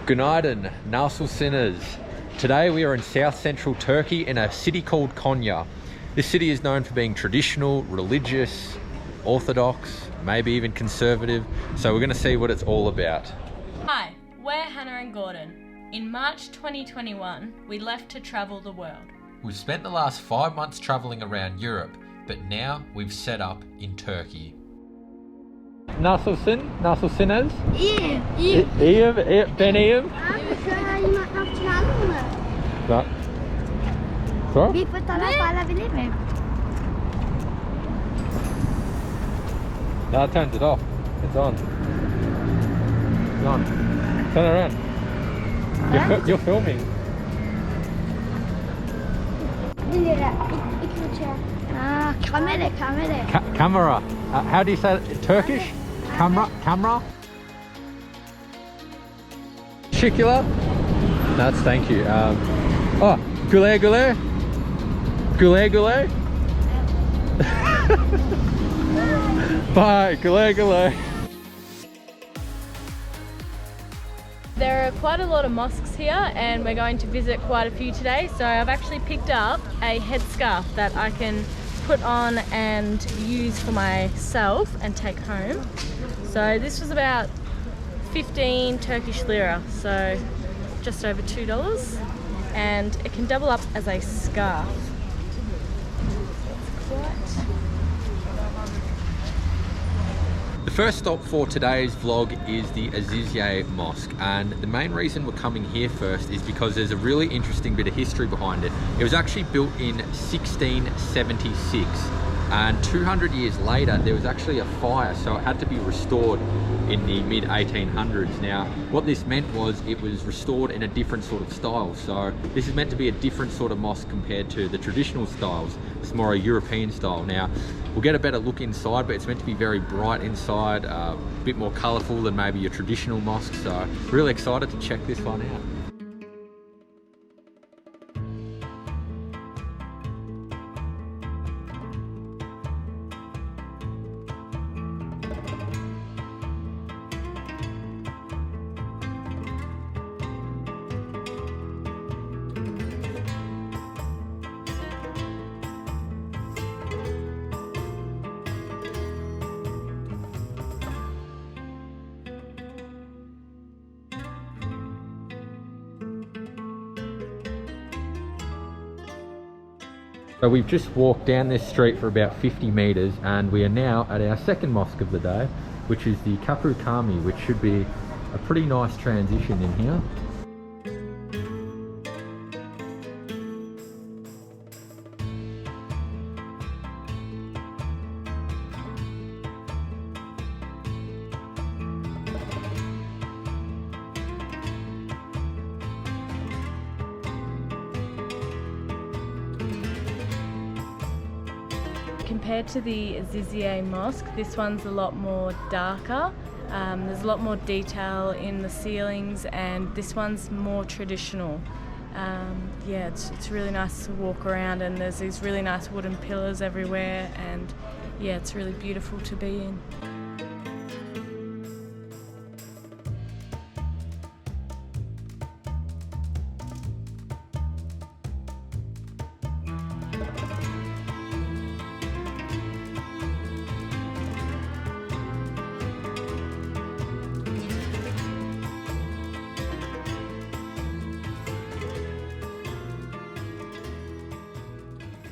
Günaydın, nasılsınız? Today we are in south central Turkey in a city called Konya. This city is known for being traditional, religious, orthodox, maybe even conservative. So we're going to see what it's all about. Hi, we're Hannah and Gordon. In March 2021, we left to travel the world. We've spent the last 5 months travelling around Europe, but now we've set up in Turkey. Nasılsınız? İyiyim. Ben iyiyim. Abi şöyle yemek çalalım mı? Bak. Sorry? Bir fotoğraf alabilir miyim? No, I turned it off. It's on. It's on. Turn it around. You're filming. 1 lira. 2 lira. Kamera. Camera. How do you say it? Turkish? Camera? Teşekkürler. That's thank you. Güle. Bye, güle. There are quite a lot of mosques here and we're going to visit quite a few today. So I've actually picked up a headscarf that I can put on and use for myself and take home. So this was about 15 Turkish lira, so just over $2, and it can double up as a scarf. The first stop for today's vlog is the Izmir Mosque, and the main reason we're coming here first is because there's a really interesting bit of history behind it. It was actually built in 1676, and 200 years later there was actually a fire, so it had to be restored in the mid 1800s. Now what this meant was it was restored in a different sort of style, so this is meant to be a different sort of mosque compared to the traditional styles. It's more a European style. Now we'll get a better look inside, but it's meant to be very bright inside, a bit more colourful than maybe your traditional mosque, so really excited to check this one out. So we've just walked down this street for about 50 meters and we are now at our second mosque of the day, which is the Kapı Kami, which should be a pretty nice transition in here. Compared to the Izmir Mosque, this one's a lot more darker. There's a lot more detail in the ceilings, and this one's more traditional. Yeah, it's really nice to walk around, and there's these really nice wooden pillars everywhere, and yeah, it's really beautiful to be in.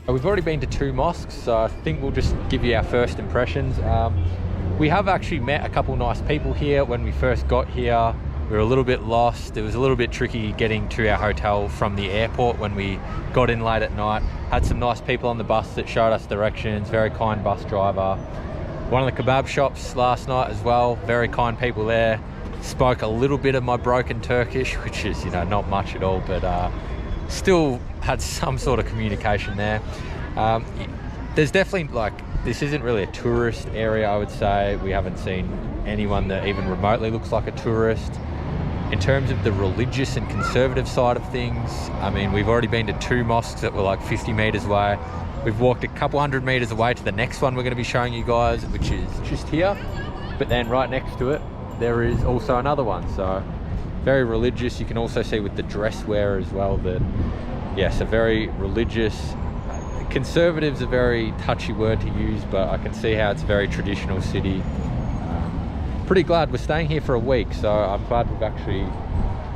We've already been to 2 mosques, so I think we'll just give you our first impressions. We have actually met a couple nice people here when we first got here. We were a little bit lost. It was a little bit tricky getting to our hotel from the airport when we got in late at night. Had some nice people on the bus that showed us directions, very kind bus driver. One of the kebab shops last night as well, very kind people there. Spoke a little bit of my broken Turkish, which is, not much at all, but still had some sort of communication there. There's definitely, this isn't really a tourist area, I would say. We haven't seen anyone that even remotely looks like a tourist. In terms of the religious and conservative side of things, I mean, we've already been to 2 mosques that were like 50 meters away. We've walked a couple hundred meters away to the next one we're going to be showing you guys, which is just here. But then right next to it, there is also another one. So very religious. You can also see with the dress wear as well that, yes, a very religious. Conservative's a very touchy word to use, but I can see how it's a very traditional city. Pretty glad we're staying here for a week, so I'm glad we've actually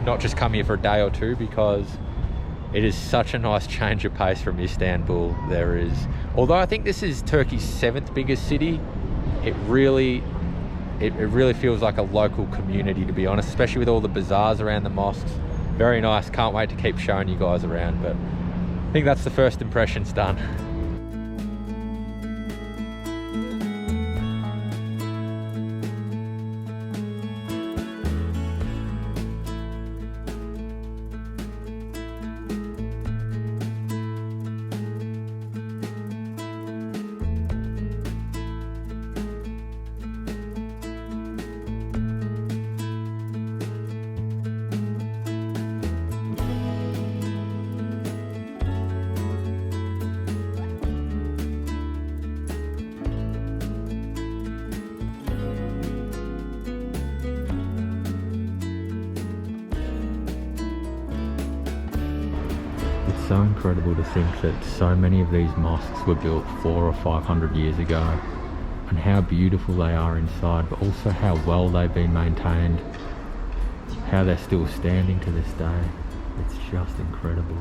not just come here for a day or two, because it is such a nice change of pace from Istanbul. There is, although I think this is Turkey's 7th biggest city, it really feels like a local community, to be honest, especially with all the bazaars around the mosques. Very nice. Can't wait to keep showing you guys around, but I think that's the first impressions done. It's so incredible to think that so many of these mosques were built 400 or 500 years ago, and how beautiful they are inside, but also how well they've been maintained, how they're still standing to this day. It's just incredible.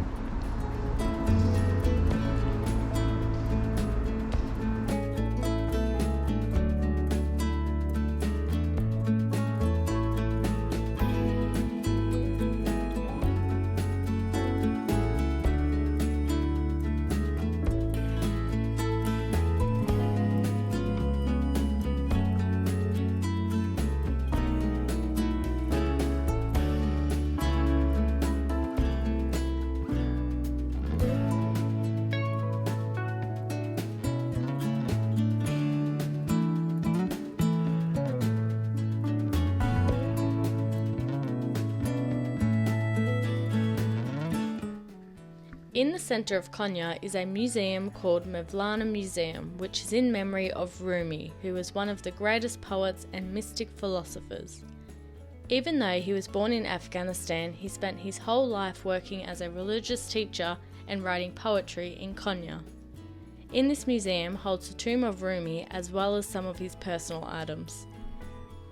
In the centre of Konya is a museum called Mahlana Museum, which is in memory of Rumi, who was one of the greatest poets and mystic philosophers. Even though he was born in Afghanistan, he spent his whole life working as a religious teacher and writing poetry in Konya. In this museum holds the tomb of Rumi as well as some of his personal items.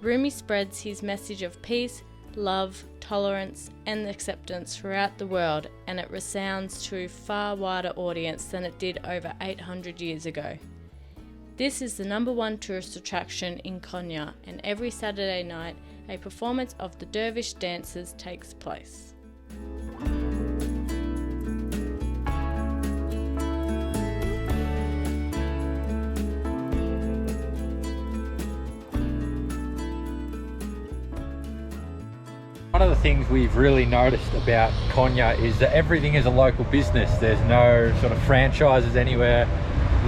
Rumi spreads his message of peace, love, tolerance and acceptance throughout the world, and it resounds to a far wider audience than it did over 800 years ago. This is the #1 tourist attraction in Konya, and every Saturday night a performance of the dervish dancers takes place. One of the things we've really noticed about Konya is that everything is a local business. There's no sort of franchises anywhere,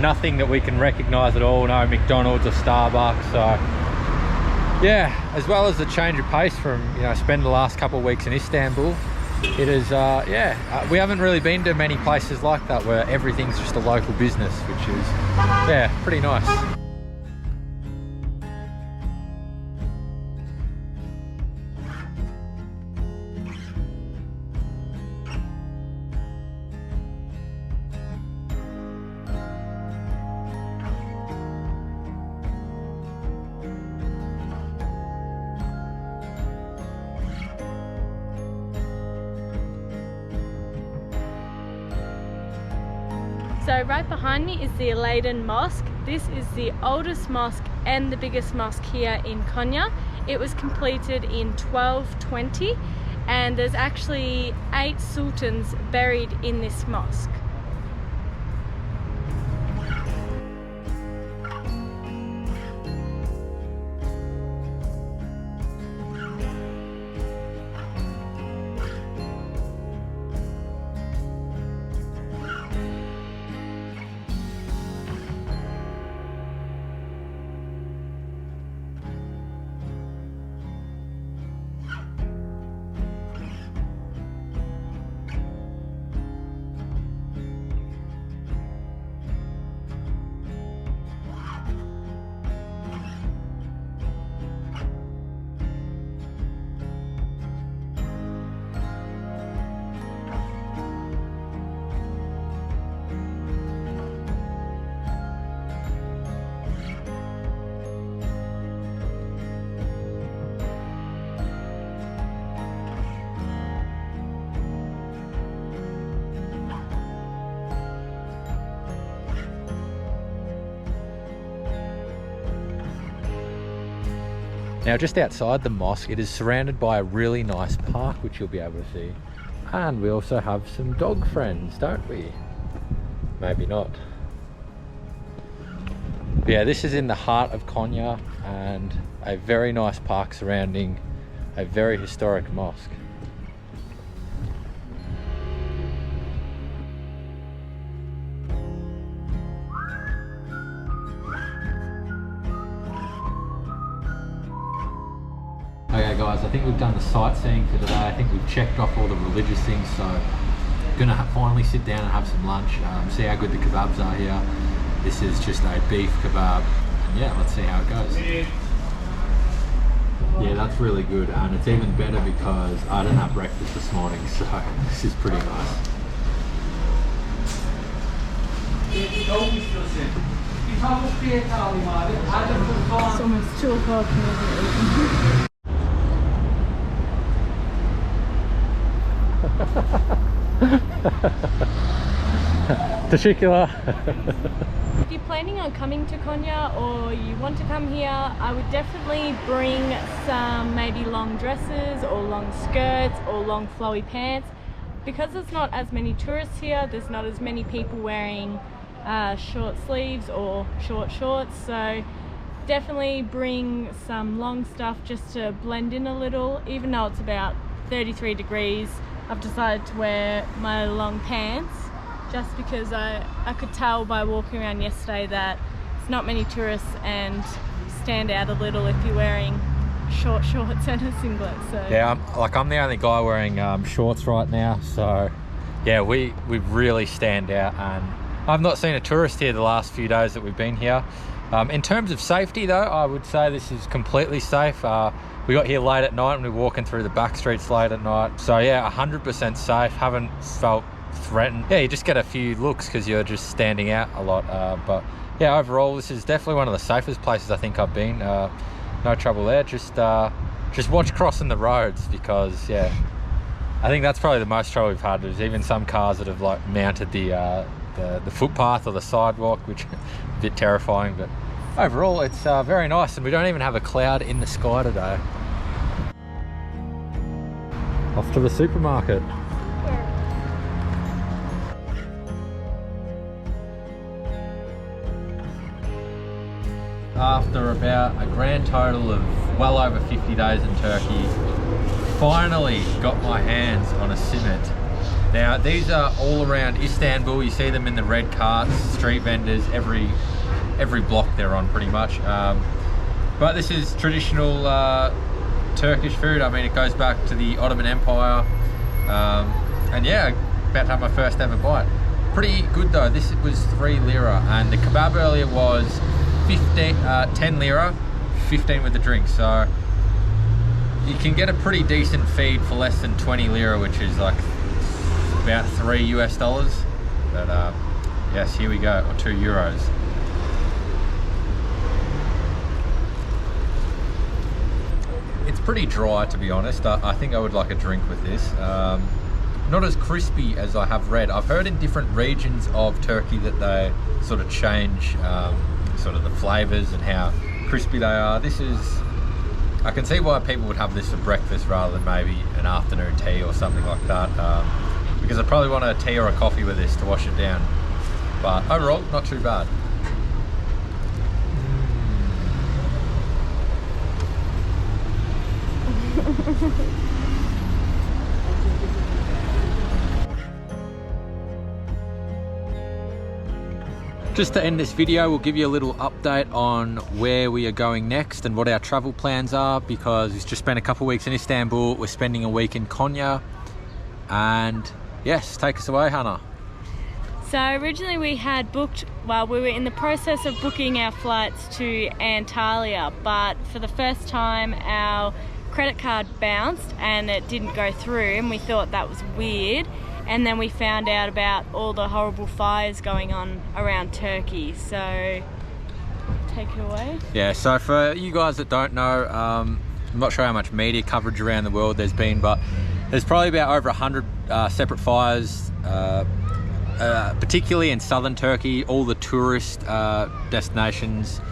nothing that we can recognise at all, no McDonald's or Starbucks. So yeah, as well as the change of pace from, spending the last couple of weeks in Istanbul, it is, we haven't really been to many places like that where everything's just a local business, which is, pretty nice. So right behind me is the Aladdin Mosque. This is the oldest mosque and the biggest mosque here in Konya. It was completed in 1220 and there's actually 8 sultans buried in this mosque. Now just outside the mosque, it is surrounded by a really nice park, which you'll be able to see. And we also have some dog friends, don't we? Maybe not. But yeah, this is in the heart of Konya, and a very nice park surrounding a very historic mosque. Okay guys, I think we've done the sightseeing for today. I think we've checked off all the religious things, so gonna finally sit down and have some lunch, see how good the kebabs are here. This is just a beef kebab, and yeah, let's see how it goes. Yeah, that's really good, and it's even better because I didn't have breakfast this morning, so this is pretty nice. It's almost 2 o'clock and Teşekkürler. If you're planning on coming to Konya or you want to come here, I would definitely bring some maybe long dresses or long skirts or long flowy pants. Because there's not as many tourists here, there's not as many people wearing short sleeves or short shorts, so definitely bring some long stuff just to blend in a little. Even though it's about 33 degrees, I've decided to wear my long pants just because I could tell by walking around yesterday that there's not many tourists and you stand out a little if you're wearing short shorts and a singlet. So yeah, I'm the only guy wearing shorts right now, so yeah, we really stand out, and I've not seen a tourist here the last few days that we've been here. In terms of safety though, I would say this is completely safe. We got here late at night and we were walking through the back streets late at night. So yeah, 100% safe, haven't felt threatened. Yeah, you just get a few looks because you're just standing out a lot. But yeah, overall, this is definitely one of the safest places I think I've been. No trouble there, just watch crossing the roads because yeah, I think that's probably the most trouble we've had. There's even some cars that have like mounted the footpath or the sidewalk, which is a bit terrifying, but overall it's very nice, and we don't even have a cloud in the sky today. Off to the supermarket. After about a grand total of well over 50 days in Turkey, finally got my hands on a singlet. Now these are all around Istanbul. You see them in the red carts, street vendors, every block they're on pretty much. But this is traditional Turkish food. I mean, it goes back to the Ottoman Empire. And yeah, about to have my first ever bite. Pretty good though. This was 3 lira, and the kebab earlier was 10 lira, 15 with the drink. So you can get a pretty decent feed for less than 20 lira, which is like about $3 US. But yes, here we go, or 2 euros. It's pretty dry, to be honest. I think I would like a drink with this. Not as crispy as I have read. I've heard in different regions of Turkey that they sort of change sort of the flavors and how crispy they are. This is, I can see why people would have this for breakfast rather than maybe an afternoon tea or something like that. Because I probably want a tea or a coffee with this to wash it down. But overall, not too bad. Just to end this video, we'll give you a little update on where we are going next and what our travel plans are, because we've just spent a couple of weeks in Istanbul. We're spending a week in Konya, and yes, take us away, Hannah. So originally we had booked, well, we were in the process of booking our flights to Antalya, but for the first time our credit card bounced and it didn't go through, and we thought that was weird. And then we found out about all the horrible fires going on around Turkey. So take it away. Yeah, so for you guys that don't know, I'm not sure how much media coverage around the world there's been, but there's probably about over 100 separate fires, particularly in southern Turkey. All the tourist destinations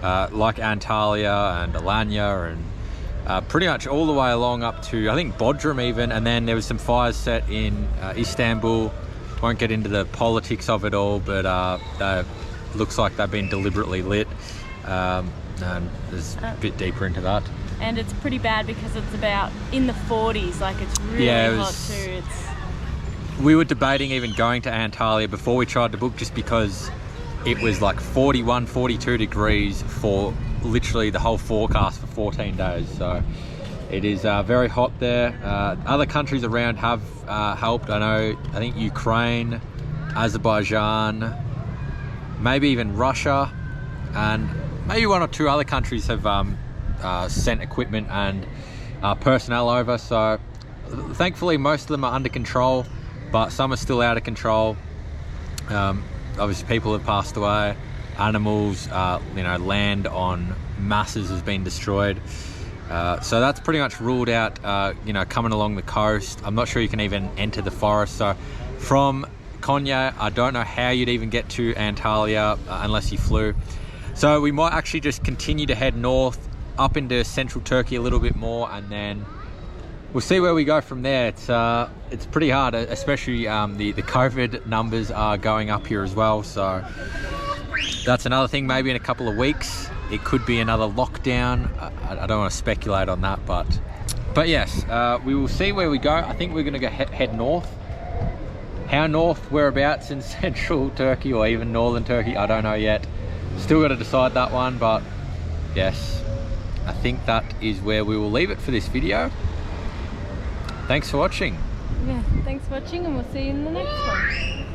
like Antalya and Alanya, and pretty much all the way along up to, I think, Bodrum even. And then there was some fires set in Istanbul. Won't get into the politics of it all, but looks like they've been deliberately lit. And there's a bit deeper into that. And it's pretty bad because it's about in the 40s, like it's really hot too. We were debating even going to Antalya before we tried to book, just because it was like 41, 42 degrees for literally the whole forecast for 14 days. So it is very hot there. Other countries around have helped. I think Ukraine, Azerbaijan, maybe even Russia, and maybe one or two other countries have sent equipment and personnel over. So thankfully most of them are under control, but some are still out of control. Obviously people have passed away, animals, land on masses has been destroyed. So that's pretty much ruled out, coming along the coast. I'm not sure you can even enter the forest. So from Konya, I don't know how you'd even get to Antalya unless you flew. So we might actually just continue to head north up into central Turkey a little bit more, and then we'll see where we go from there. It's pretty hard, especially the COVID numbers are going up here as well. So that's another thing. Maybe in a couple of weeks it could be another lockdown. I don't want to speculate on that, but yes, we will see where we go. I think we're going to go head north. How north, whereabouts in central Turkey or even northern Turkey, I don't know yet. Still got to decide that one, but yes, I think that is where we will leave it for this video. Thanks for watching. Yeah, thanks for watching, and we'll see you in the next one.